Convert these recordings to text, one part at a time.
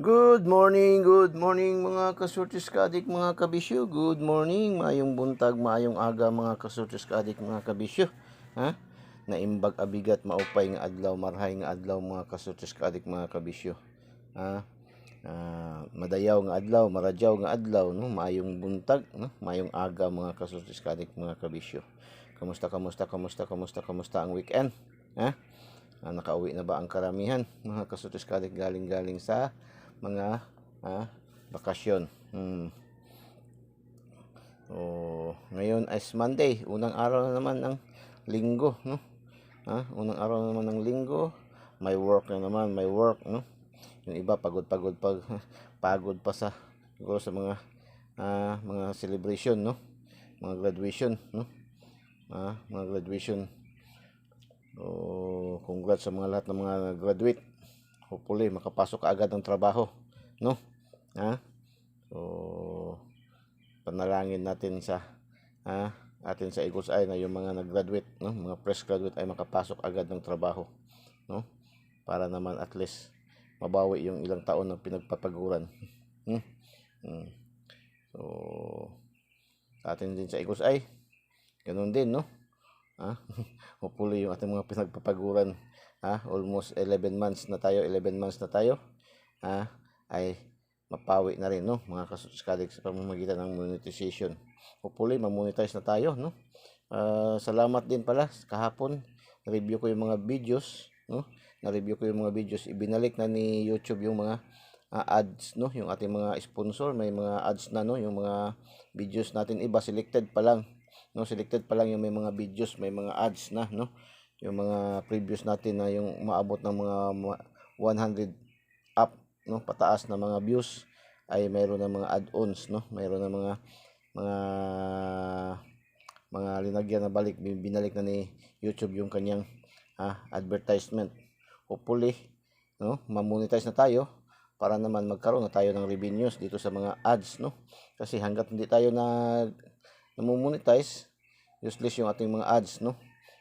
Good morning mga kasurtis kaadik mga kabisyo. Good morning, maayong buntag, maayong aga mga kasurtis kaadik mga kabisyo. Ha? Naimbag abigat maupay nga adlaw, marhay nga adlaw mga kasurtis kaadik mga kabisyo. Ha? Madayaw nga adlaw, maradyaw nga adlaw, no? Maayong buntag, no? Maayong aga mga kasurtis kaadik mga kabisyo. Kamusta ang weekend? Ha? Nakauwi na ba ang karamihan mga kasurtis kaadik galing sa mga bakasyon. Ngayon is Monday, unang araw na naman ng linggo, no? Unang araw na naman ng linggo, may work na naman, may work, no? Yung iba pagod pa sa siguro sa mga celebration, no? Mga graduation, no? Mga graduation. Congrats sa mga lahat ng mga graduate. Hopefully makapasok ka agad ng trabaho, no? So panalangin natin sa atin sa Eagles Eye na yung mga nag-graduate, no, mga fresh graduate ay makapasok agad ng trabaho, no? Para naman at least mabawi yung ilang taon ng pinagpapaguran. So atin din sa Eagles Eye, ganun din, no? Hopefully yung ating mga pinagpapaguran, almost 11 months na tayo, ay mapawi na rin, no, mga kasuskalig sa pamamagitan ng monetization. Hopefully ma-monetize na tayo, no? Salamat din pala kahapon, review ko yung mga videos, no? Na-review ko yung mga videos, ibinalik na ni YouTube yung mga ads, no, yung ating mga sponsor, may mga ads na, no, yung mga videos natin iba selected pa lang, no, yung may mga videos, may mga ads na, no, yung mga previous natin na yung maabot ng mga 100 up, no, pataas na mga views ay mayroon ng mga add-ons, no, mayroon ng mga linagyan na balik, binalik na ni YouTube yung kanyang advertisement. Hopefully, no, ma-monetize na tayo para naman magkaroon na tayo ng revenues dito sa mga ads, no? Kasi hangga't hindi tayo na-monetize, useless yung ating mga ads, no?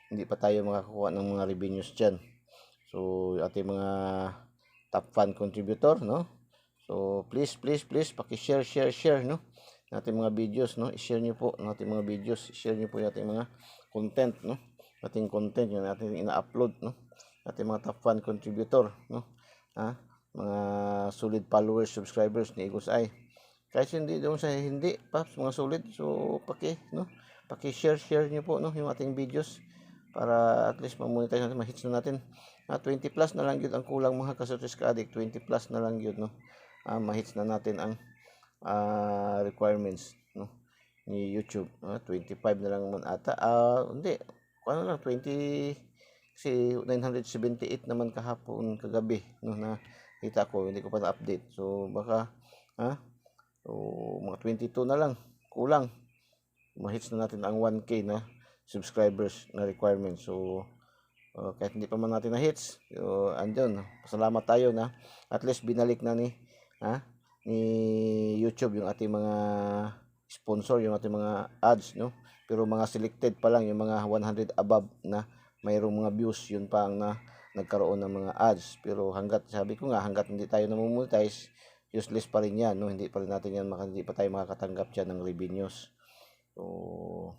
Hindi pa tayo makakuha ng mga revenues diyan. So, ating mga top fan contributor, no? So, please paki-share, no? Nating mga videos, no? I-share niyo po nating mga videos, i-share niyo po yung ating mga content, no? Ating content yung natin ina-upload, no? Ating mga top fan contributor, no? Mga solid followers, subscribers ni Eagles Eye. Kahit hindi doon sa hindi, paps, mga solid, so paki-share niyo po, no, yung ating videos para at least ma-monetize natin, ma-hits na natin. 20 plus na lang yun ang kulang mga kasurtis ka-addict, 20 plus na lang yun, no? Ma-hits na natin ang requirements, no, ni YouTube. 25 na lang naman ata. Hindi, ano lang, 20, kasi 978 naman kahapon, kagabi, no, na kita ko, hindi ko pa na-update. So baka so mga 22 na lang kulang, ma-hits na natin ang 1K na subscribers na requirement. So kahit hindi pa man natin na hits, so andun, pasalamat tayo na at least binalik na ni YouTube yung ating mga sponsor, yung ating mga ads, no? Pero mga selected pa lang, yung mga 100 above na mayroong mga views, yun pa ang nagkaroon ng mga ads. Pero sabi ko nga, hanggat hindi tayo na-monetize, useless pa rin yan, no? Hindi pa rin natin yan, hindi pa tayo makakatanggap dyan ng revenues. So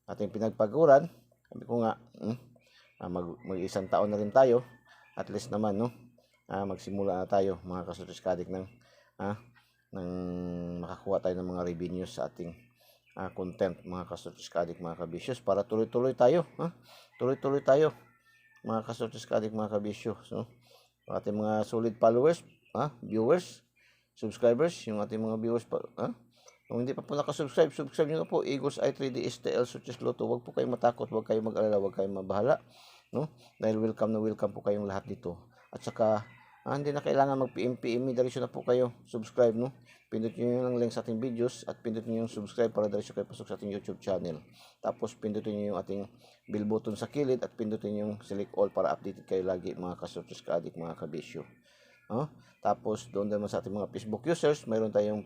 ating pinagpaguran, sabi ko nga, mag-isang taon na rin tayo, at least naman, no? Magsimula na tayo mga kasutis kadik ng makakuha tayo ng mga revenues sa ating content mga kasutis kadik mga kabisyos, para tuloy-tuloy tayo, mga kasutis kadik mga kabisyos, no? Ating mga solid followers, viewers, subscribers, yung ating mga viewers pa, kung hindi pa po nakasubscribe, subscribe nyo na po, Eagles Eye 3D STL Suches Lotto. Huwag po kayong matakot, huwag kayong mag-alala, huwag kayong mabahala, no? Dahil welcome po kayong lahat dito. At saka hindi na kailangan mag-PM, diretso na po kayo subscribe, no? Pindutin nyo yung link sa ating videos at pindutin nyo yung subscribe para diretso kayo pasok sa ating YouTube channel. Tapos pindutin nyo yung ating bell button sa kilid at pindutin nyo yung select all para updated kayo lagi mga kasurtis ka-addict, mga kabisyo. Tapos doon naman sa ating mga Facebook users, mayroon tayong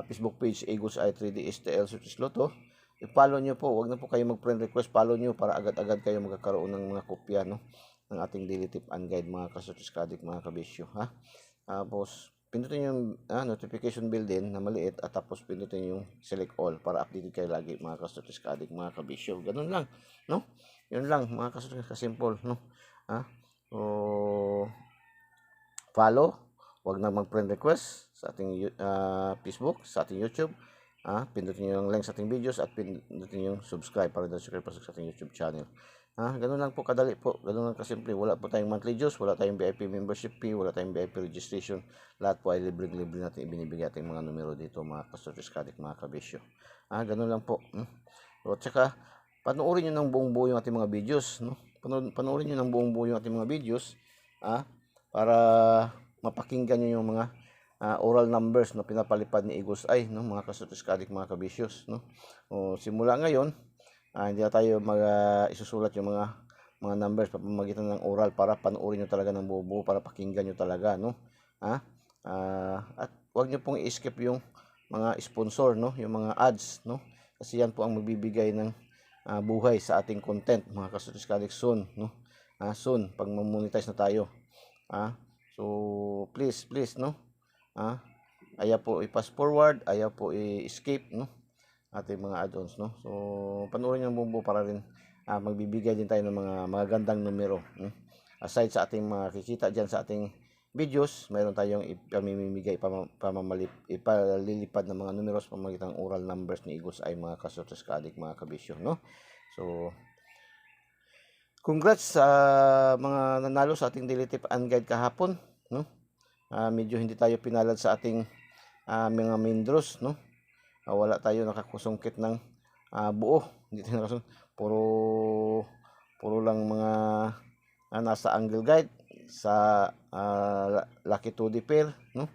Facebook page Eagles Eye 3D STL Suches Lotto. I-follow nyo po, wag na po kayo mag-friend request, follow nyo para agad-agad kayo magkakaroon ng mga kopya, no, ng ating daily tip and guide mga kasutis kadik mga kabisyo, Tapos, pindutin yung notification bell din na maliit at tapos pindutin yung select all para updated kayo lagi mga ka-Studios Ka-Addict, mga kabisyo. Ganun lang, no? Yun lang mga ka-Studios, ka-simple, no? O follow, wag na mag-friend request sa ating Facebook, sa ating YouTube. Pindutin nyo yung link sa ating videos at pindutin yung subscribe para subscribe sa ating YouTube channel. Ganun lang po kadali po, ganun lang kasimple. Wala po tayong monthly dues, wala tayong VIP membership fee, wala tayong VIP registration. Lahat po ay libre-libre natin ibinibigay ating mga numero dito mga ka-Studios Ka-Addict, mga kabisyo. Ganun lang po. At saka, panoorin nyo ng buong buo yung ating mga videos, no? Panoorin nyo ng buong buo yung ating mga videos, para mapakinggan nyo yung mga oral numbers na pinapalipad ni Eagles Eye, no, mga ka-Studios Ka-Addict, mga kabisyos, no. Simula ngayon, hindi na tayo isusulat yung mga numbers sa pamamagitan ng oral para panoorin nyo talaga ng buo para pakinggan nyo talaga, no. At wag nyo pong i-skip yung mga sponsor, no, yung mga ads, no, kasi yan po ang magbibigay ng buhay sa ating content, mga ka-Studios Ka-Addict, soon, no. Soon pag ma-monetize na tayo. So please, no, ayaw po i-pass forward, ayaw po i-escape, no, ating mga add-ons, no. So panoorin nyo buo para rin magbibigay din tayo ng mga magagandang numero, no? Aside sa ating makikita dyan sa ating videos, mayroon tayong ipamimigay, ipalilipad ng mga numeros pamagitan ng oral numbers ni Eagles Eye, mga ka-Studios Ka-Addict, mga kabisyo, no. So congrats sa mga nanalo sa ating daily tip and guide kahapon, no. Medyo hindi tayo pinalad sa ating mga main draws, no. Wala tayo nakakusungkit ng buo, hindi tayo nakasungkit, puro lang mga nasa angle guide sa lucky 2D pair, no.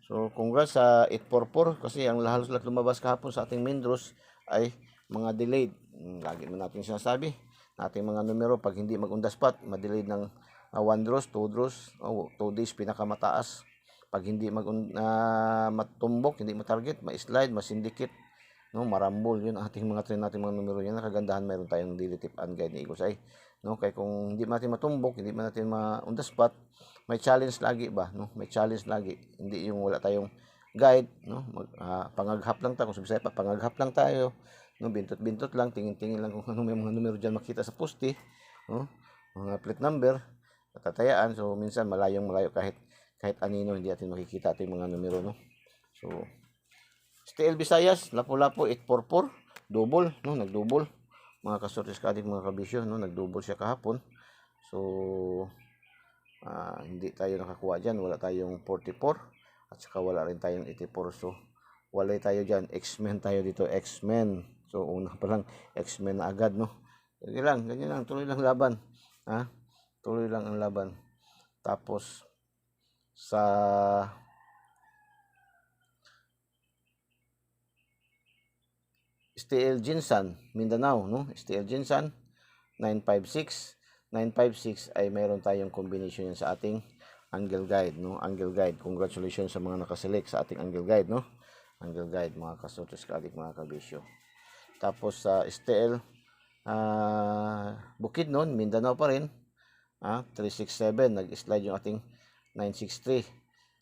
So congrats sa 844 kasi ang halos lahat lumabas kahapon sa ating main draws ay mga delayed. Lagi mo natin sinasabi, ating mga numero pag hindi mag-on-the spot, ma-delayed ng 1 draws, 2 draws, 2 days pinakamataas. Pag hindi matumbok, hindi ma-target, ma-slide, ma-syndicate, no, marambol, yun ating mga trend natin, mga numero yan. Nakagandahan, mayroon tayong daily tip and guide ni Eagles Eye, no. Kaya kung hindi natin matumbok, hindi natin on the spot, may challenge lagi ba, no? May challenge lagi. Hindi yung wala tayong guide, no. Pangaghap lang tayo, kung sabi pa, pangaghap lang tayo, no, bintot-bintot lang, tingin-tingin lang kung ano may mga numero diyan makita sa poste, no, mga plate number, tatayaan. So minsan malayo kahit anino, hindi natin makikita ating mga numero, no. So STL Visayas, Lapu-Lapu 844, double, no, nagdouble, mga ka-Studios Ka-Addict, mga kabisyo, no, nagdouble siya kahapon. So hindi tayo nakakuha diyan, wala tayong 44 at saka wala rin tayong 84. So wala tayo diyan, X-Men tayo dito, X-Men. So una pa lang X-Men na agad, no. Ganyan lang, tuloy lang laban. Tuloy lang ang laban. Tapos sa STL Jinsan, Mindanao, no? STL Jinsan 956 ay mayroon tayong combination yan sa ating angle guide, no? Angle guide. Congratulations sa mga nakaselect sa ating angle guide, no? Angle guide, mga ka-Studios Ka-Addict, mga kabisyo. Tapos sa STL Bukidnon, Mindanao pa rin, 367, nag-slide yung ating 963,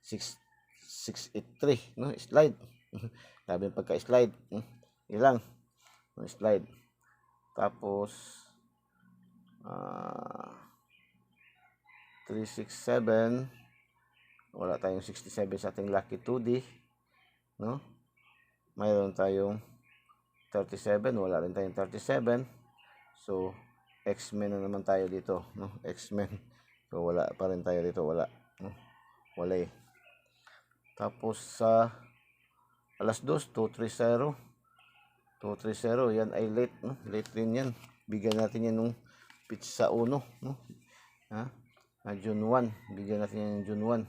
683, no, slide. Sabi yung pagka-slide, ilang slide. Tapos 367, wala tayong 67 sa ating lucky 2D, no. Mayroon tayong 37, wala rin tayong 37. So X-Men na naman tayo dito, no, X-Men. So wala pa rin tayo dito, wala, no? Wala eh. Tapos sa alas 2, 230, yan ay late, no? Late rin yan. Bigyan natin yan nung pitch sa 1, no. June 1, bigyan natin yan ng June 1.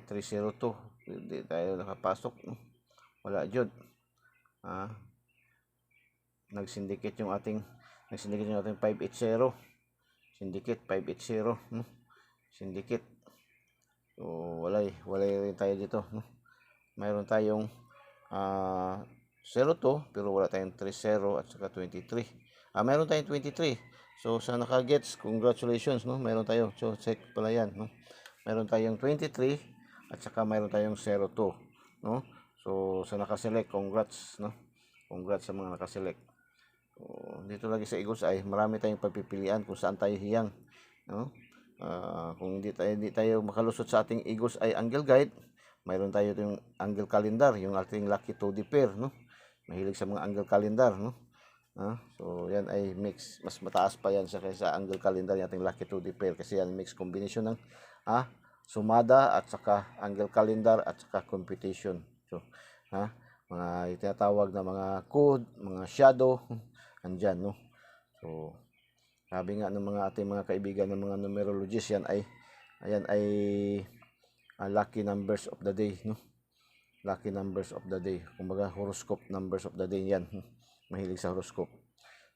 302, hindi tayo nakapasok, no? Wala jud. Nag-syndicate yung ating 580. Syndicate 580, no? Syndicate. So wala rin tayo dito, no? Mayroon tayong 02 pero wala tayong 30 at saka 23. Mayroon tayong 23. So sa naka-gets, congratulations, no? Mayroon tayo. So check pala yan, no? Meron tayong 23 at saka meron tayong 02, no? So sa nakaselect, congrats, no? Congrats sa mga nakaselect. So, dito lagi sa Eagles Eye, marami tayong pagpipilian kung saan tayo hiyang, no? Kung hindi tayo makalusot sa ating Eagles Eye Angle Guide, mayroon tayo yung angle calendar, yung ating lucky 2D pair, no? Mahilig sa mga angle calendar, no? So yan ay mix, mas mataas pa yan sa kaysa angle calendar, yung ating lucky 2D pair, kasi yan mix combination ng sumada at saka angle calendar at saka competition. So mga tinatawag na mga code, mga shadow, andyan, no? So sabi nga ng mga ating mga kaibigan ng mga numerologists, ayan ay lucky numbers of the day, no? Lucky numbers of the day, kumbaga horoscope numbers of the day yan. Mahilig sa horoscope.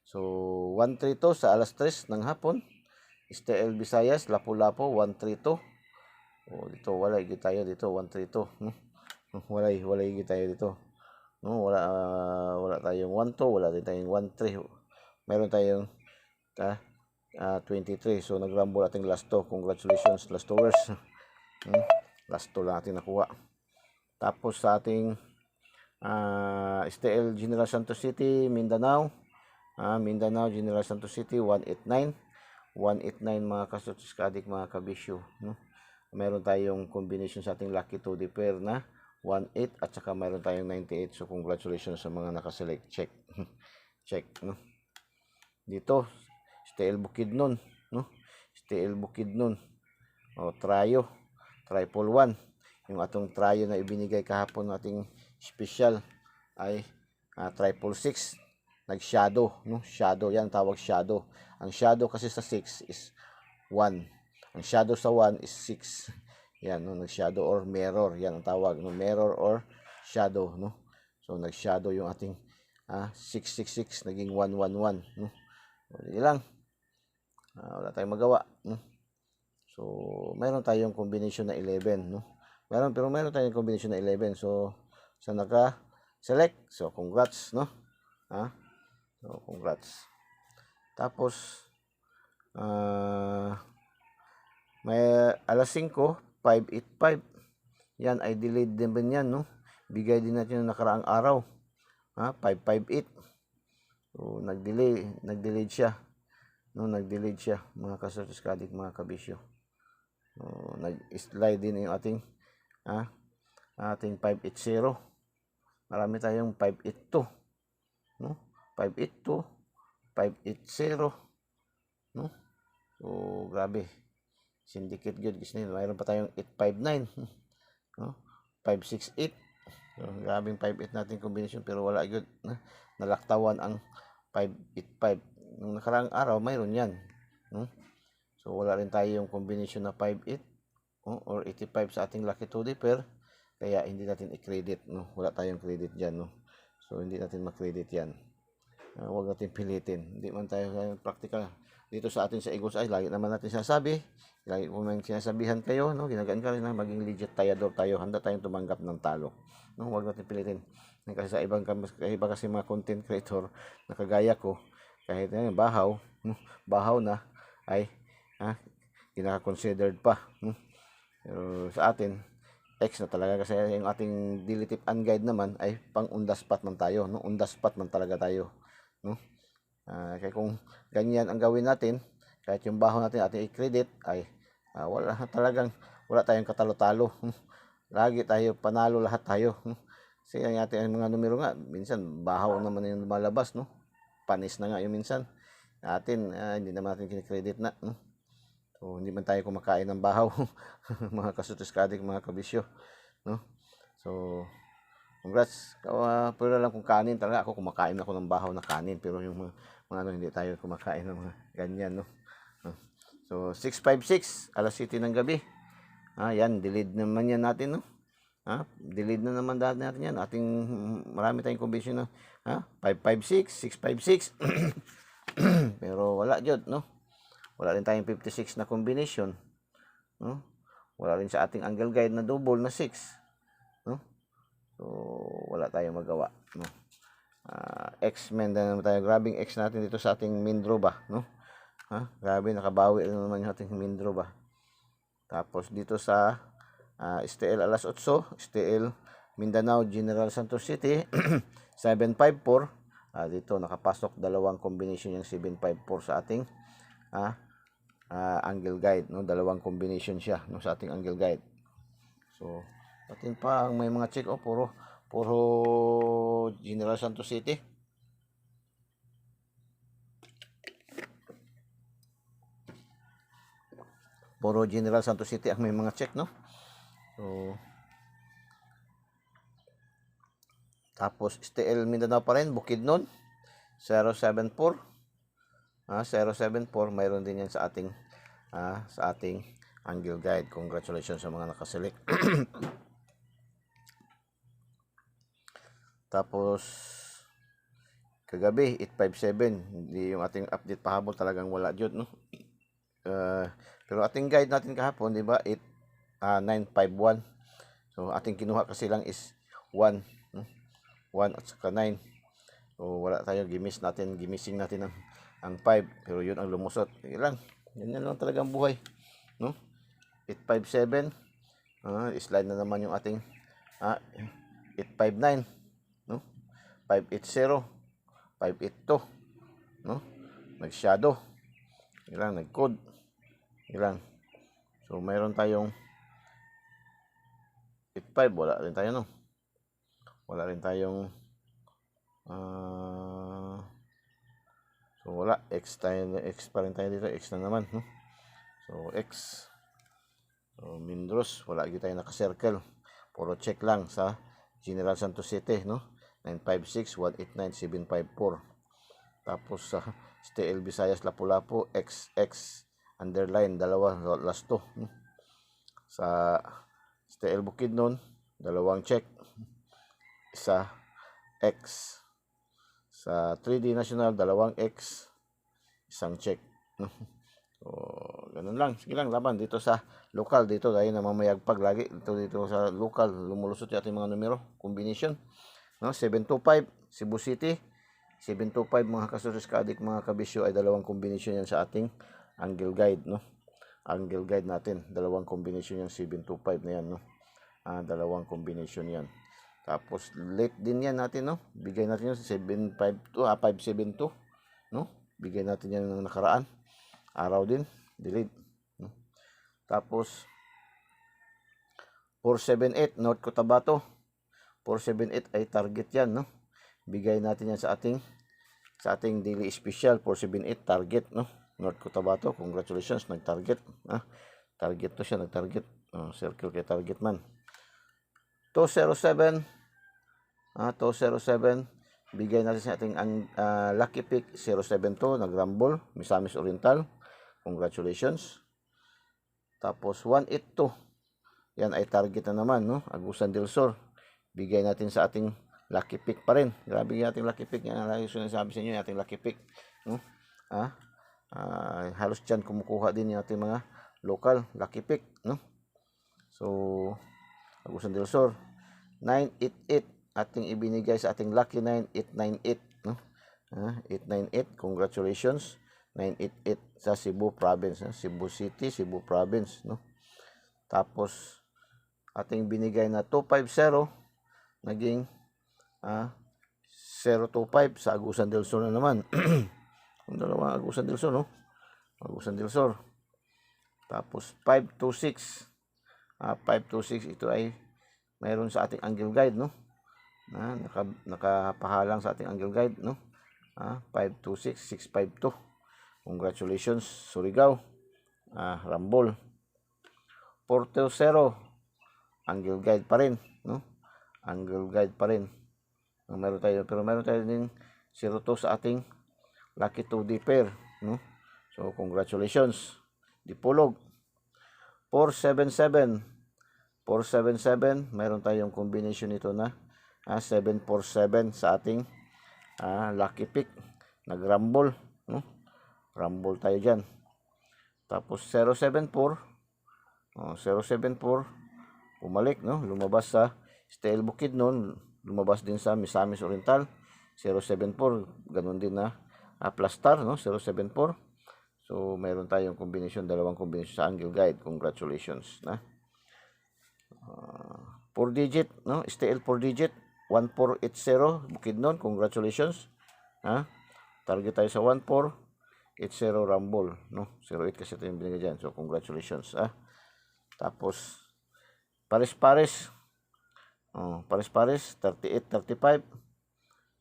So 132 sa alas 3 ng hapon, STL Visayas, Lapu-Lapu 132. Dito wala higit tayo dito 132, no? Wala higit tayo dito, no? Wala tayong 12, wala din tayong 13. Meron tayong 23. So nagrumble ating last 2. Congratulations last 2 hours. Last 2 lang ating nakuha. Tapos sa ating STL General Santos City, Mindanao, General Santos City 189 mga kasutis kadik, mga kabisyo, no? Meron tayong combination sa ating lucky 2D pair na 18 at saka meron tayong 98. So congratulations sa mga nakaselect. Check, no? Dito STL Bukidnon, no? STL Bukidnon, Trayo, triple 1. Yung atong trayo na ibinigay kahapon nating special ay triple 6. Nag-shadow, no? Shadow yan, tawag shadow. Ang shadow kasi sa 6 is 1. Ang shadow sa 1 is 6. Yan, no? Nag-shadow or mirror, yan ang tawag, no? Mirror or shadow, no? So nag-shadow yung ating 666 naging 111, no? Yan lang. Wala tayong magawa, no? So meron tayong combination na 11, no? Pero meron tayong combination na 11. So sa naka-select, so congrats, no? So congrats. Tapos may alas 5, 585. Yan ay delayed din ba yan, no? Bigay din natin yung nakaraang araw. 558. So nag-delay siya. No, nag-delay siya, mga kasutis kadik, mga kabisyo. So, nag-slide din yung ating 580. Marami tayong 582, no? 582, 580, no? So grabe, syndicate good guys. Mayroon pa tayong 859, no? 568. So grabing 58 natin combination, pero wala good, no? Nalaktawan ang 585. Nung nakaraang araw mayroon yan, no? So wala rin tayo yung combination na 58 or 85 sa ating lucky 2D pair, kaya hindi natin i-credit, no? Wala tayong credit dyan, no? So hindi natin ma-credit yan. Huwag natin pilitin, hindi man tayo practical dito sa atin sa Eagles Eye. Lagi naman natin sinasabi, lagi po may sinasabihan kayo, no? Ginagaan ka rin na maging legit tayador tayo, handa tayong tumanggap ng talo, no? Huwag natin pilitin, kasi sa iba kasi mga content creator na kagaya ko, kahit bahaw na ay kinaka-considered pa, no? Pero sa atin X na talaga, kasi yung ating daily tip and guide naman ay pang on the spot man tayo, no? On the spot man talaga tayo, no? Kaya kung ganyan ang gawin natin, kahit yung baho natin ating i-credit ay wala tayong katalo-talo. Lagi tayo panalo, lahat tayo, no? Kasi ang ating mga numero nga minsan bahaw naman yung lumalabas, no? Panis na nga yung minsan natin, hindi naman natin kinikredit na, no? So hindi man tayo kumakain ng bahaw, mga kasutis kadik, mga kabisyo, no? So congrats. Pero lang kung kanin talaga, ako kumakain ako ng bahaw na kanin, pero yung mga hindi tayo kumakain ng mga ganyan, no? So 656 alas 7 ng gabi. Yan, delayed naman yan natin, no? Delayed na naman dati natin yan. Marami tayong combination na 556, 656. Pero wala jud, no? Wala rin tayong 56 na combination, no? Wala rin sa ating angle guide na double na 6, no? So wala tayong magawa, no? X-Men na naman tayo. Grabing X natin dito sa ating Mindro ba, no? Grabe, nakabawi rin naman yung ating Mindro ba. Tapos dito sa STL Alas 8, STL Mindanao General Santos City 754. Dito nakapasok dalawang combination yung 754 sa ating angle guide, no? Dalawang combination siya, no, sa ating angle guide. So atin pa ang may mga check, puro General Santos City. Puro General Santos City ang may mga check, no? So tapos STL Mindanao pa rin, Bukidnon 074. 074, mayroon din yan sa ating angle guide. Congratulations sa mga nakaselect. Tapos kagabi 857, hindi yung ating update pahabol, talagang wala jud, no? Pero ating guide natin kahapon, di ba, 951. So ating kinuha kasi lang is 1, no? 1 at saka 9. So wala tayo, gimising natin ang 5, pero yun ang lumusot. Yan lang talagang buhay, no? 857, slide na naman yung ating 859, no? 580, 582, no? Nag-shadow, ilang nag-code, ilang. So mayroon tayong 85, wala rin tayo, no? Wala rin tayong so wala, X pa rin tayo dito, X na naman, no? So X. So Mindros, wala gyud tayo naka-circle. Puro check lang sa General Santos City, no? 956, 189, 754. Tapos sa STL Visayas Lapu-Lapu, XX underline, dalawa, last 2, no? Sa STL Bukidnon, dalawang check, isa X. Sa 3D National, dalawang X, isang check, no? So ganun lang, sige lang, laban dito sa local. Dito tayo namamayagpag lagi dito sa local, lumulusot yung ating mga numero combination, no? 725 Cebu City, 725 mga kasuris kaadik, mga kabisyo, ay dalawang combination yan sa ating angle guide, no? Angle guide natin, dalawang combination yan, 725 na yan, no? Dalawang combination yan. Tapos late din yan natin, no? Bigay natin yung 752, 572, no? Bigay natin yan ng nakaraan araw din, delete, no? Tapos 478 North Cotabato, 478 ay target yan, no? Bigay natin yan sa ating daily special, 478 target, no? North Cotabato, congratulations, nag-target. Target to siya, nag-target. Circle kay target man. 207, 207, bigay natin sa ating lucky pick, 072, nag-rumble, Misamis Oriental, congratulations. Tapos 182, yan ay target na naman, no? Agusan del Sur, bigay natin sa ating lucky pick pa rin. Grabe yung ating lucky pick, yan lagi sinasabi sa inyo, yung ating lucky pick, no? Halos dyan kumukuha din yung ating mga local lucky pick, no? So Agusan del Sur 988 ating ibinigay sa ating lucky 9898, no? 898, congratulations. 988 sa Cebu Province, Cebu City, Cebu Province, no? Tapos ating binigay na 250, naging 025 sa Agusan del Sur na naman. Ang dalawang Agusan del Sur, no? Agusan del Sur. Tapos 526, 526, ito ay mayroon sa ating angle guide, no? Nakapahalang sa ating angle guide, no? 526, 652. Congratulations, Surigao. Rambol. 420, angle guide pa rin, no? Angle guide pa rin. Meron tayo, pero meron tayo din 02 sa ating lucky 2D pair, no? So congratulations, Dipolog. 477, 477, mayroon tayong combination nito na 747 sa ating lucky pick, nag-rumble, no? Rumble tayo dyan. Tapos 074, 074, umalik, no? Lumabas sa STL Bukidnon, lumabas din sa Misamis Oriental, 074, ganun din na plus star, no? 074. So, mayroon tayong kombinasyon, dalawang kombinasyon sa angle guide. Congratulations na. 4 digit, no? STL 4 digit, 1480 Bukidnon. Congratulations. Ha? Target tayo sa 1480 Rumble, no? 08 kasi ito yung binigay dyan. So, congratulations. Tapos, pares-pares. Pares-pares, 38-35.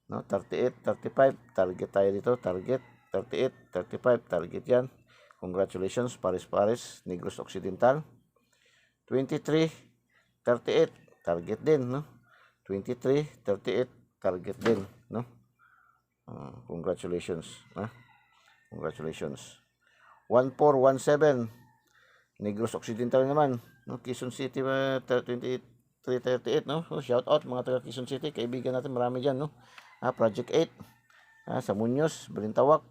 No? 38-35. Target tayo dito. Target. 38-35. Target yan. Congratulations. Pares-pares. Negros Occidental. 23-38. Target din, no? 23-38. Target din, no? Congratulations. Congratulations. 1417. Negros Occidental naman, no? Quezon City, 2338, no? So, shout out mga taga Quezon City, kaibigan natin, marami diyan, no? Project 8. Sa Muñoz, Balintawak.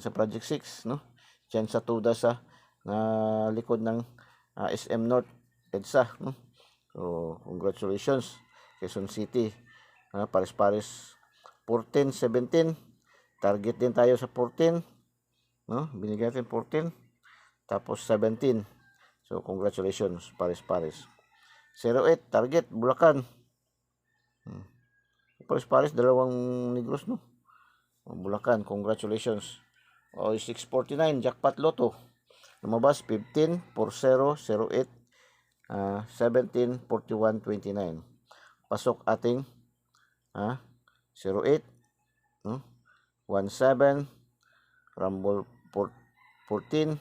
Sa Project 6, no? Diyan sa Tuda sa likod ng SM North EDSA, no? So, congratulations Quezon City. Pares-pares 14-17. Target din tayo sa 14, no? Binigyan natin 14. Tapos 17. So, congratulations. Pares-pares. 08. Target. Bulacan. Pares-pares. Dalawang Negros, no? Bulacan. Congratulations. 649. Jackpot Lotto. Lumabas 15-40-08. 17-41-29. Pasok ating 08. No? 17. Rumble 14.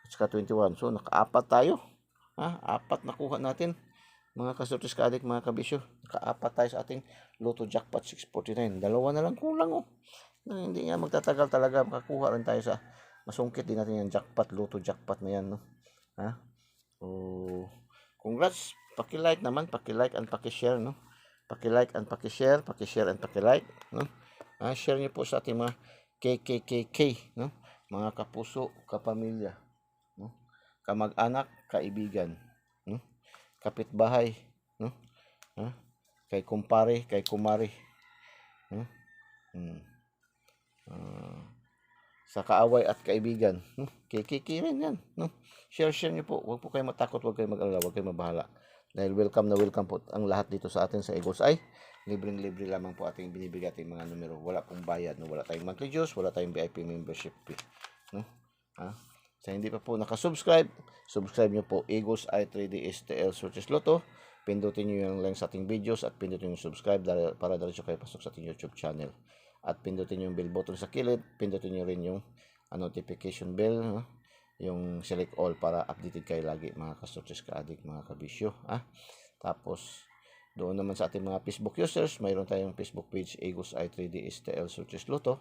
At saka 21. So, naka-4 tayo. Apat nakuha natin. Mga kasortis ka-addict, mga kabisyo. Naka-4 tayo sa ating Lotto Jackpot 649. Dalawa na lang kulang, oh. Hindi nga magtatagal talaga. Makakuha rin tayo sa masungkit din natin yung jackpot, Lotto Jackpot na yan, no? So, congrats. Paki-like naman. Paki-like and paki-share, no? Paki-like and paki-share. Paki-share and paki-like, no? Share nyo po sa ating mga KKKK, no? Mga kapuso, kapamilya, no? Kamag-anak, kaibigan, no? Kapitbahay, no? Kay kumpare, kay kumari, no? Sa kaaway at kaibigan, no? KKK rin yan, no? Share nyo po. Huwag po kayo matakot, huwag kayo mag-alala, huwag kayo mabahala. Dahil welcome na welcome po ang lahat dito sa atin sa Eagles Eye. Libreng-libre lamang po ating binibigay ating mga numero. Wala pong bayad, no? Wala tayong monthly dues, wala tayong VIP membership fee, no? Sa hindi pa po nakasubscribe, subscribe nyo po Eagles Eye 3D STL Sortes Lotto. Pindutin nyo yung link sa ating videos at pindutin yung subscribe para diretso kayo pasok sa ating YouTube channel. At pindutin yung bell button sa kilid, pindutin nyo rin yung notification bell, no? Yung select all para updated kayo lagi, mga kasortes ka-addict, mga kabisyo. Tapos doon naman sa ating mga Facebook users, mayroon tayong Facebook page Eagles Eye 3D STL Sortes Lotto.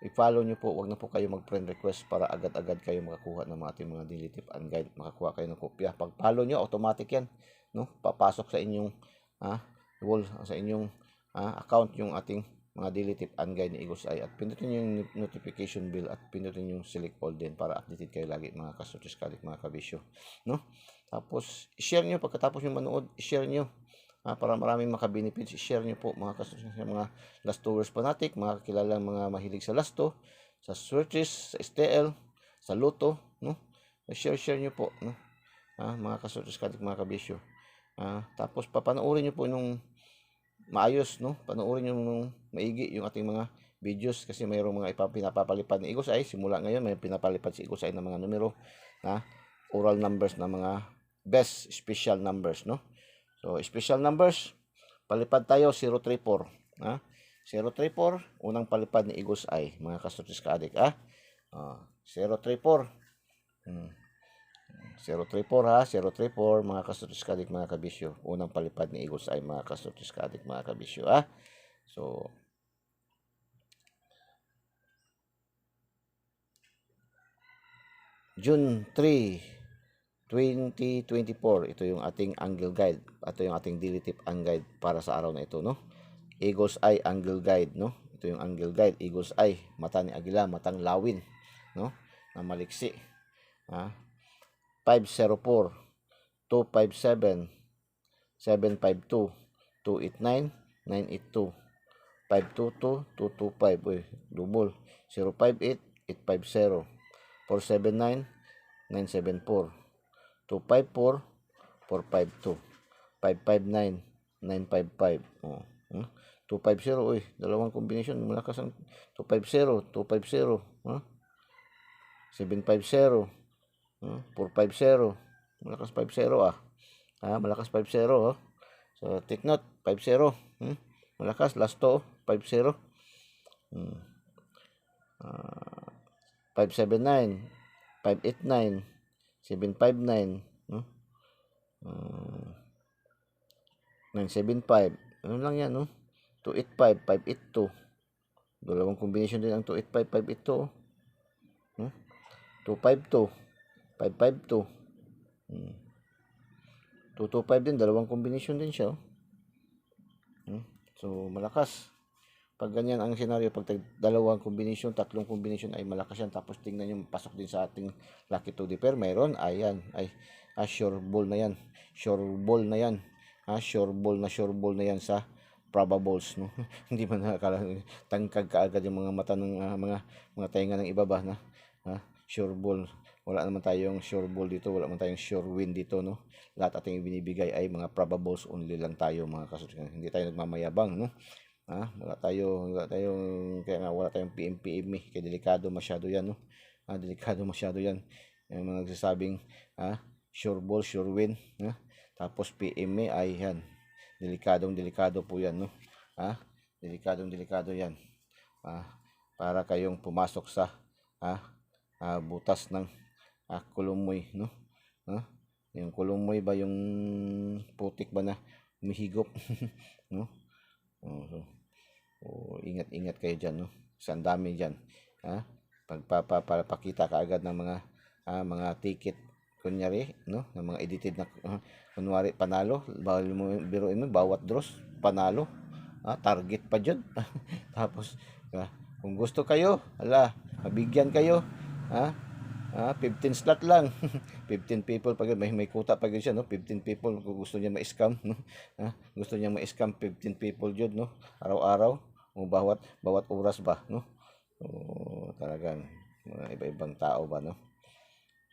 I-follow nyo po, wag na po kayo mag-friend request para agad-agad kayo makakuha ng ating mga daily tip and guide, makakuha kayo ng kopya. Pag follow nyo, automatic yan, no? Papasok sa inyong wall, sa inyong account yung ating mga daily tip and guide ni Eagles Eye. At pindutin nyo yung notification bell at pindutin yung select all din para updated kayo lagi, mga kasortes ka-addict, mga kabisyo, no? Tapos i-share nyo pagkatapos yung manood, i-share nyo para maraming makabenefits. I-share nyo po, mga kasortes, sa mga lastowers fanatic, mga kakilalang mga mahilig sa lasto, sa Sortes, sa STL, sa Lotto, no? I-share nyo po, no? Mga kasortes ka-addict, mga kabisyo. Tapos papanoorin nyo po nung maayos, no? Panoorin nyo nung maigi yung ating mga videos kasi mayroong mga pinapapalipad ni Eagles Eye. Simula ngayon may pinapalipad si Eagles Eye ng mga numero na oral numbers na mga best special numbers, no? So, special numbers, palipad tayo 034. 034, unang palipad ni Eagles Eye, mga kasortes ka-addict, 034. 034 034, mga kasortes ka-addict, mga kabisyo. Unang palipad ni Eagles Eye, mga kasortes ka-addict, mga kabisyo, So, June 3, 2024, ito yung ating angle guide. Ito yung ating daily tip and guide para sa araw na ito, no? Eagles Eye angle guide, no? Ito yung angle guide, Eagles Eye, mata ni Agila, matang lawin, no? Na maliksi. 504, 257, 752, 289, 982, 522, 225, double, 058, 850, 479, 974. 254, 452. 559, 955. Oh. 250, uy, dalawang kombinasyon, malakas ang 250, 250, 750, 450, malakas 50 malakas 50, oh. So, take note, 50, malakas, last to, 50, 579, 589, 759, 975, ano lang yan, 285, 582, dalawang combination din ang 285, 582, 252, 552, 225 din, dalawang combination din siya, so malakas. Pag ganyan ang senaryo, pag dalawang combination, tatlong combination ay malakas yan. Tapos tingnan yung pasok din sa ating Lucky 2D pair. Mayroon, ayan, sure ball na yan. Sure ball na yan. Sure ball na yan sa probables, no? Hindi man nakakala, tangkag kaagad yung mga mata ng mga tainga ng iba ba, na sure ball. Wala naman tayong sure ball dito, wala naman tayong sure win dito, no? Lahat ating binibigay ay mga probables only lang tayo, mga kasunod. Hindi tayo nagmamayabang, no? Wala tayong kaya nga wala tayong PMPM kaya delikado masyado yan, no? Delikado masyado yan. Yung mga nagsasabing sure ball, sure win, tapos PME ay yan. Delikado po yan, no? Delikado yan. Para kayong pumasok sa butas ng kulumoy, no? Yung kulumoy ba, yung putik ba na humihigop, no? Ingat-ingat kayo dyan, no? Ang dami dyan. Pagpapakita ka agad ng mga ticket, kunyari, no? Ng mga edited na, kunwari, panalo. Biruin mo, bawat draws, panalo. Target pa dyan. Tapos, kung gusto kayo, mabigyan kayo, 15 slot lang. 15 people pag may kuta pag siya, no? 15 people kung gusto niya ma-scam, no? Gusto niya ma-scam 15 people jud, no? Araw-araw o bawat oras ba, no? So, talagang mga iba-ibang tao ba, no?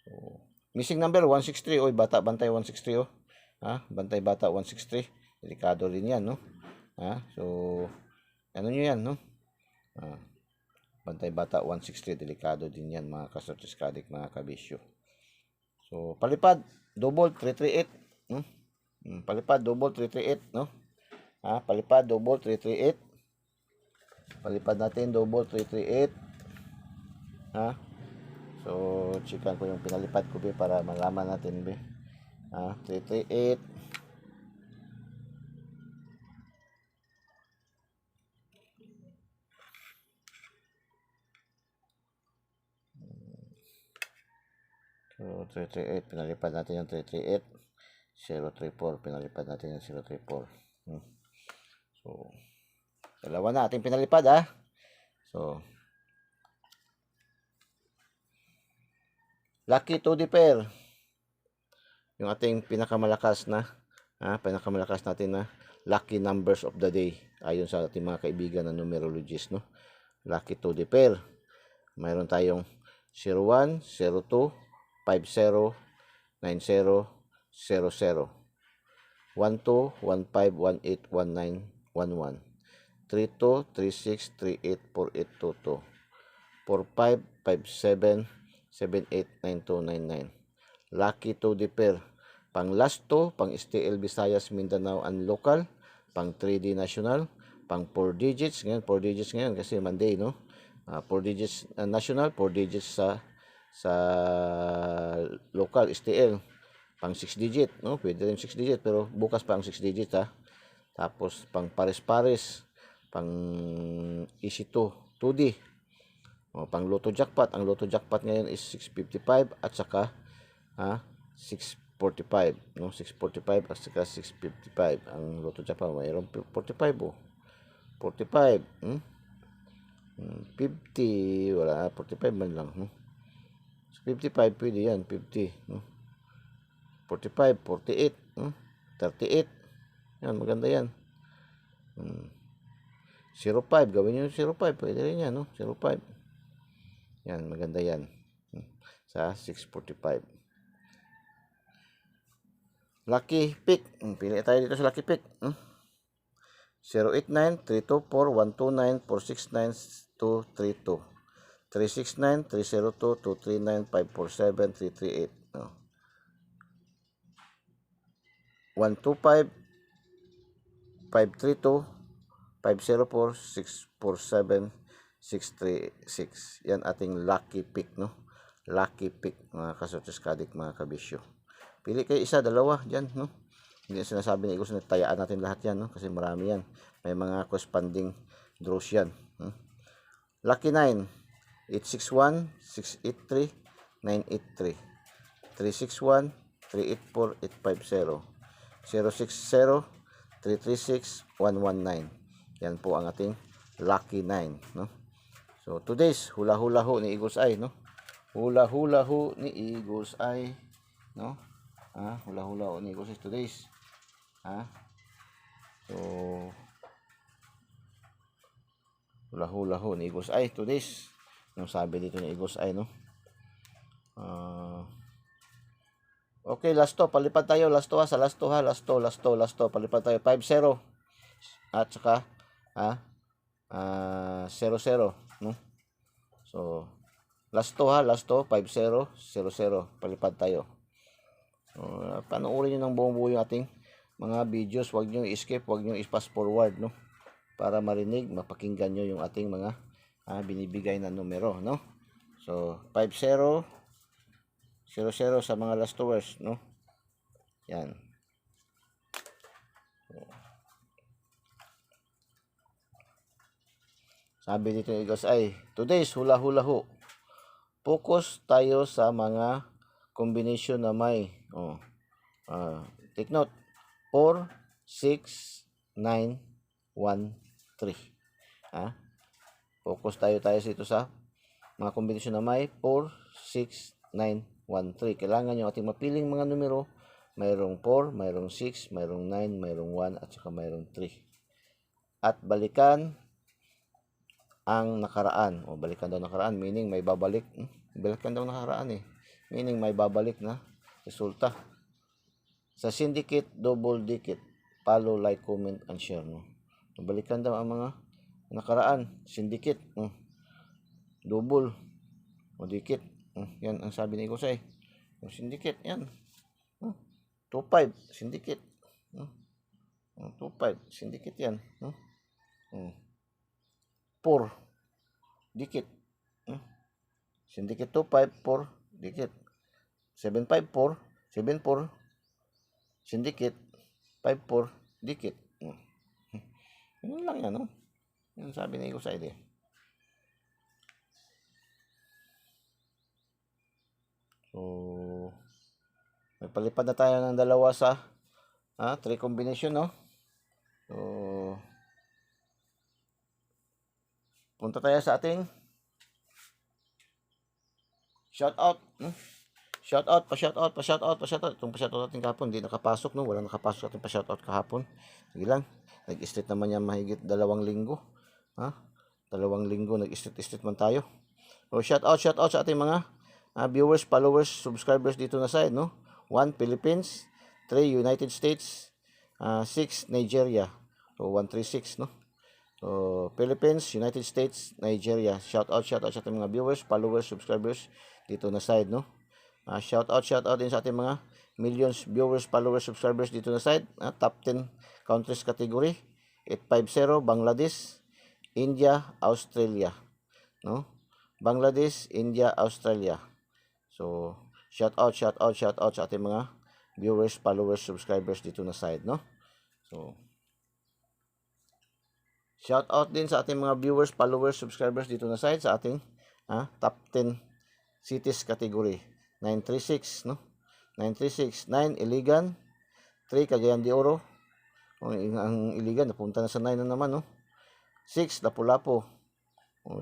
So, missing number 163, oy, bata bantay 163, bantay bata 163. Delikado rin 'yan, no? So ano niyo 'yan, no? Bantay bata 160, delikado din yan, mga kasortiskadik, mga kabisyo. So palipad double 338, no? Palipad double 338, no? Palipad double 338. Palipad natin double 338. So checkan ko yung pinalipad ko para malaman natin 338. So, 338, pinalipad natin yung 338. 034, pinalipad natin yung 034. So, dalawa na ating pinalipad, So, Lucky 2D pair. Yung ating pinakamalakas natin na lucky numbers of the day. Ayon sa ating mga kaibigan na numerologist, no? Lucky 2D pair. Mayroon tayong 01, 02, 50, 90, 00, 12, 15, 18, 19, 11, 32, 36, 38, 48, 22, 45, 57, 78, 92, 99. Lucky 2D pair. Pang last 2, pang STL Visayas, Mindanao and local, pang 3D national, pang 4 digits. Ngayon 4 digits ngayon kasi Monday, no? 4 digits national, 4 digits sa local STL, pang 6 digit, no? Pwede rin 6 digit pero bukas pa ang 6 digit, Tapos pang pares-pares, pang easy 2 2D. Pang Lotto jackpot, ang Lotto jackpot ngayon is 655 at saka 645, no? 645 at saka 655 ang Lotto jackpot. Mayroon 45, 45, 50, wala, 45 man lang, no? 55 pwede yan, 50, no? 45, 48, 38, yan, maganda yan. 05, gawin nyo 05, pwede rin yan, no? 05, yan, maganda yan. sa 645. Lucky pick. Pili tayo dito sa lucky pick. 089-324-129-469-232. 369-302-239-547-338. 125-532-504-647-636. Yan ating lucky pick, no? Lucky pick, mga kasotiskadik, mga kabisyo. Pili kayo isa, dalawa dyan, no? Hindi sinasabi na Eagles na tayaan natin lahat yan, no? Kasi marami yan. May mga corresponding draws yan. Lucky 9, 861-683-983. 361-384-850. 060-336-119. Yan po ang ating lucky 9, no? So, today's hula-hula ho ni Eagles Eye, no? Hula-hula ho ni Eagles Eye, no? Hula-hula ho ni Eagles Eye today's. So, hula-hula ho ni Eagles Eye today's. Anong sabi dito ni Eagles Eye, no? Okay, last to. Palipad tayo. Last to, last to. Palipad tayo. 5-0. At saka, 0-0. No? So, last to, 5-0, 0-0. Palipad tayo. So, panoorin nyo ng buong buo yung ating mga videos. Huwag nyo i-skip, huwag nyo i-fast forward, no? Para marinig, mapakinggan nyo yung ating mga binibigay na numero, no? So, 5-0, 0-0 sa mga last towers, no? Yan. Sabi dito ni Eagles Eye, today's hula-hula ho. Focus tayo sa mga combination na may, take note, 4, 6, 9, 1, 3. Focus tayo dito sa mga kombinasyon na may 4, 6, 9, 1, 3. Kailangan nyo ating mapiling mga numero. Mayroong 4, mayroong 6, mayroong 9, mayroong 1, at saka mayroong 3. At balikan ang nakaraan. O balikan daw nakaraan, meaning may babalik. Balikan daw nakaraan meaning may babalik na resulta. Sa syndicate, double dikit. Follow, like, comment, and share. No? Balikan daw ang mga nakaraan. Syndicate. Double. O dikit. Yan ang sabi ni Gusay. Yung syndicate, yan. 2-5, syndicate. 2-5, syndicate yan. 4, dikit. Syndicate 2-5, 4, dikit. 7-5-4, 7-4, syndicate. 5-4, dikit. Yun lang yan, no? Yan sabi ni Gusay din. So, may palipad na tayo ng dalawa sa 3 combination, no? So, punta tayo sa ating shoutout. Shoutout. Itong pa-shoutout natin kahapon, hindi nakapasok, no? Walang nakapasok ating pa-shoutout kahapon. Sige lang. Nag-street naman yan mahigit 2 linggo. 2 linggo nag-street man tayo. So, shoutout sa ating mga viewers, followers, subscribers dito na side, no? 1, Philippines. 3, United States. 6, Nigeria. So, 136, no? So, Philippines, United States, Nigeria. Shoutout sa ating mga viewers, followers, subscribers dito na side, no? Shoutout din sa ating mga millions viewers, followers, subscribers dito na side. Top 10 countries category. 850, Bangladesh, India, Australia, no? Bangladesh, India, Australia. So, shoutout sa ating mga viewers, followers, subscribers dito na side, no? So, shoutout din sa ating mga viewers, followers, subscribers dito na side sa ating top 10 cities category. 936, no? 936, 9 Iligan, 3 Cagayan de Oro. Ang Iligan napunta na sa 9 na naman, no? 6 Lapu-Lapu.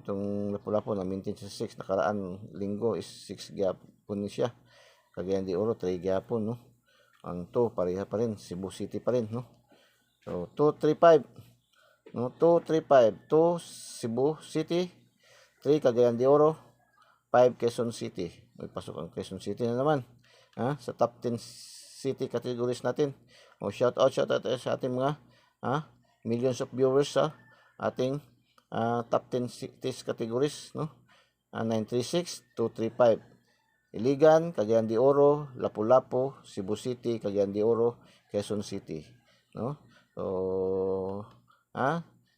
Itong Lapu-Lapu na maintain sa 6 nakaraan linggo is 6 gyapon siya. Cagayan de Oro 3 gyapon, no? Ang 2 pareha pa rin, Cebu City pa rin, no? So 235, no? 235, 2 Cebu City, 3 Cagayan de Oro, 5 Quezon City. May pasok ang Quezon City na naman. Sa top 10 city categories natin. Shout out sa ating mga millions of viewers sa ating top 10 cities categories, no? 936, 235. Iligan, Cagayan de Oro, Lapu-Lapu, Cebu City, Cagayan de Oro, Quezon City, no? So,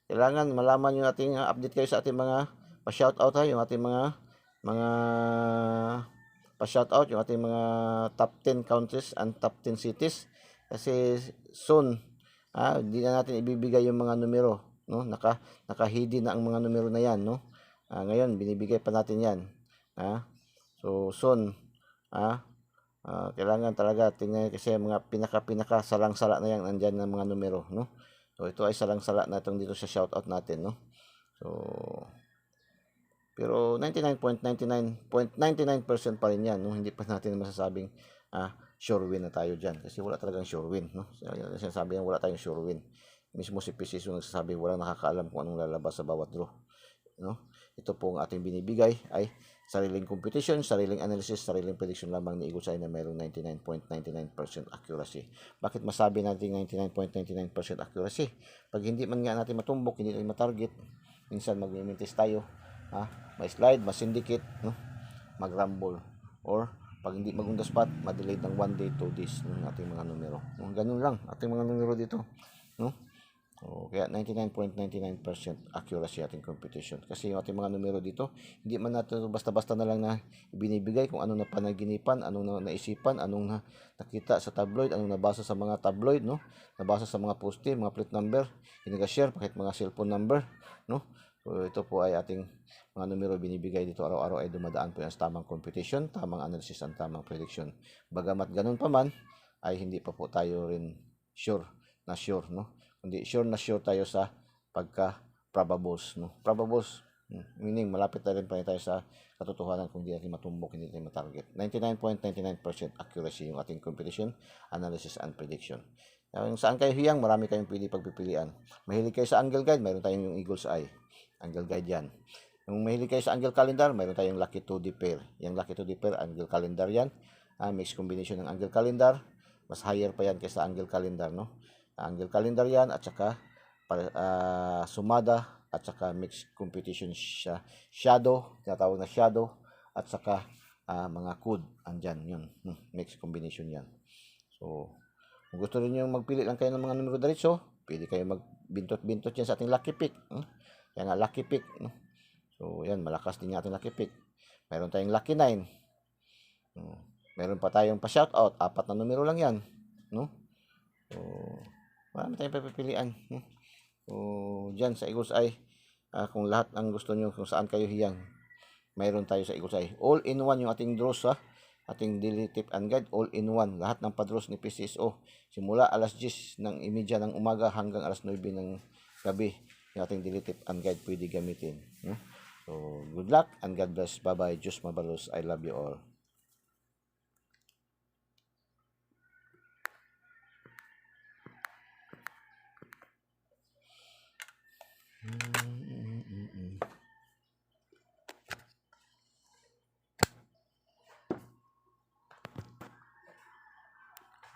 kailangan malaman yung ating update kayo sa ating mga pa-shoutout yung ating mga pa-shoutout, yung ating mga top 10 countries and top 10 cities. Kasi soon, hindi na natin ibibigay yung mga numero, no? Naka-hidden na ang mga numero na yan, no? Ngayon, binibigay pa natin yan. So, soon, kailangan talaga tingnan kasi mga pinaka salang-sala na yan, nandyan ng mga numero, no? So, ito ay salang-sala na itong dito sa shoutout natin, no? So, pero 99.99% pa rin yan, no? Hindi pa natin masasabing sure win na tayo dyan. Kasi wala talagang sure win, no? Sinasabi yan, wala tayong sure win. Mismo si PCSO nagsasabi, walang nakakaalam kung anong lalabas sa bawat draw, no? Ito po ang ating binibigay ay sariling competition, sariling analysis, sariling prediction lamang ni Eagles Eye na mayroong 99.99% accuracy. Bakit masabi natin 99.99% accuracy? Pag hindi man nga natin matumbok, hindi natin matarget, minsan mag-mintis tayo, ma-slide, ma-syndicate, no? Mag-rumble, or pag hindi mag-on the spot, ma-delay ng 1 day, 2 days ng ating mga numero. Ganun lang ating mga numero dito, no? Kaya 99.99% accuracy ating competition. Kasi yung ating mga numero dito, hindi man natin basta-basta na lang na binibigay kung anong napanaginipan, anong naisipan, anong nakita sa tabloid, anong nabasa sa mga tabloid, no? Nabasa sa mga poste, mga plate number, hinaga-share, kahit mga cellphone number, no? So, ito po ay ating mga numero binibigay dito araw-araw ay dumadaan po yan sa tamang competition, tamang analysis, and tamang prediction. Bagamat ganun pa man, ay hindi pa po tayo rin sure, no? Hindi sure na sure tayo sa pagka-probables, no? Probables, meaning malapit na rin pa tayo sa katotohanan kung hindi natin matumbok, hindi natin matarget. 99.99% accuracy yung ating competition, analysis, and prediction. Yung saan kayo hiyang, marami kayong pwede pagpipilian. Mahilig kayo sa angle guide, mayroon tayong yung Eagles Eye. Angle guide yan. Yung mahilig kayo sa angle calendar, mayroon tayong Lucky 2D pair. Yung Lucky 2D pair, angle calendar yan. Mixed combination ng angle calendar. Mas higher pa yan kaysa angle calendar, no? Angle calendar yan, at saka sumada, at saka mixed competition shadow, tinatawag na shadow, at saka mga code, andyan yun, mixed combination yan. So, kung gusto rin nyo magpili lang kayo ng mga numero diretso, pwede kayo magbintot-bintot yan sa ating lucky pick. Yan nga, lucky pick, no? So, yan, malakas din yung ating lucky pick. Meron tayong lucky 9. Meron pa tayong pa-shoutout, 4 na numero lang yan, no? So, marami tayong pagpipilian. So, dyan sa Eagles Eye, kung lahat ang gusto nyo, kung saan kayo hiyang, mayroon tayo sa Eagles Eye. All-in-one yung ating draws, ating daily tip and guide, all-in-one. Lahat ng pa-draws ni PCSO. Simula alas 10 ng imidya ng umaga hanggang alas 9 ng gabi, yung ating daily tip and guide pwede gamitin. So, good luck and God bless. Bye-bye. Diyos mabalos. I love you all.